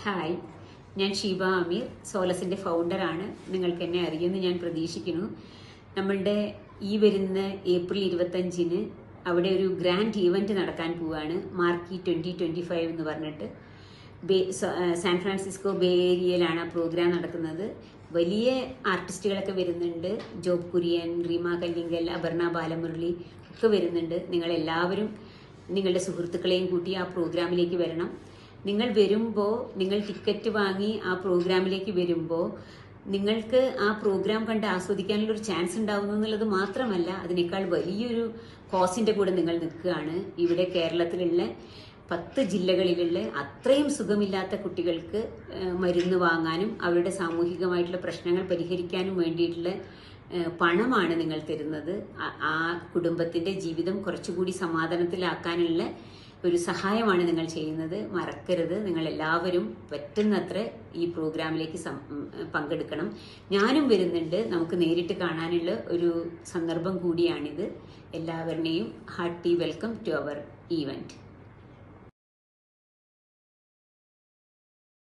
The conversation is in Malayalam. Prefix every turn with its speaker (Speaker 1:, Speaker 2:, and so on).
Speaker 1: ഹായ്, ഞാൻ ഷീബ അമീർ, സോലസിൻ്റെ ഫൗണ്ടറാണ്. നിങ്ങൾക്ക് എന്നെ അറിയുമെന്ന് ഞാൻ പ്രതീക്ഷിക്കുന്നു. നമ്മളുടെ ഈ വരുന്ന ഏപ്രിൽ 25-ന് അവിടെ ഒരു ഗ്രാൻഡ് ഈവൻറ്റ് നടക്കാൻ പോവുകയാണ്. മാർക്കി 2025 എന്ന് പറഞ്ഞിട്ട് സാൻ ഫ്രാൻസിസ്കോ ബേ ഏരിയയിലാണ് ആ പ്രോഗ്രാം നടക്കുന്നത്. വലിയ ആർട്ടിസ്റ്റുകളൊക്കെ വരുന്നുണ്ട്. ജോബ് കുര്യൻ, റീമ കല്ലിങ്കൽ, അപർണ ബാലമുരളി ഒക്കെ വരുന്നുണ്ട്. നിങ്ങളെല്ലാവരും നിങ്ങളുടെ സുഹൃത്തുക്കളെയും കൂട്ടി ആ പ്രോഗ്രാമിലേക്ക് വരണം. നിങ്ങൾ വരുമ്പോൾ, നിങ്ങൾ ടിക്കറ്റ് വാങ്ങി ആ പ്രോഗ്രാമിലേക്ക് വരുമ്പോൾ നിങ്ങൾക്ക് ആ പ്രോഗ്രാം കണ്ട് ആസ്വദിക്കാനുള്ളൊരു ചാൻസ് ഉണ്ടാവുന്നു എന്നുള്ളത് മാത്രമല്ല, അതിനേക്കാൾ വലിയൊരു കോസിൻ്റെ കൂടെ നിങ്ങൾ നിൽക്കുകയാണ്. ഇവിടെ കേരളത്തിലുള്ള 10 ജില്ലകളിലുള്ള അത്രയും സുഖമില്ലാത്ത കുട്ടികൾക്ക് മരുന്ന് വാങ്ങാനും അവരുടെ സാമൂഹികമായിട്ടുള്ള പ്രശ്നങ്ങൾ പരിഹരിക്കാനും വേണ്ടിയിട്ടുള്ള പണമാണ് നിങ്ങൾ തരുന്നത്. ആ കുടുംബത്തിൻ്റെ ജീവിതം കുറച്ചുകൂടി സമാധാനത്തിലാക്കാനുള്ള ഒരു സഹായമാണ് നിങ്ങൾ ചെയ്യുന്നത്. മറക്കരുത്. നിങ്ങൾ എല്ലാവരും പറ്റുന്നത്ര ഈ പ്രോഗ്രാമിലേക്ക് പങ്കെടുക്കണം. ഞാനും വരുന്നുണ്ട്. നമുക്ക് നേരിട്ട് കാണാനുള്ള ഒരു സന്ദർഭം കൂടിയാണിത്. എല്ലാവരുടെയും hearty welcome to our event.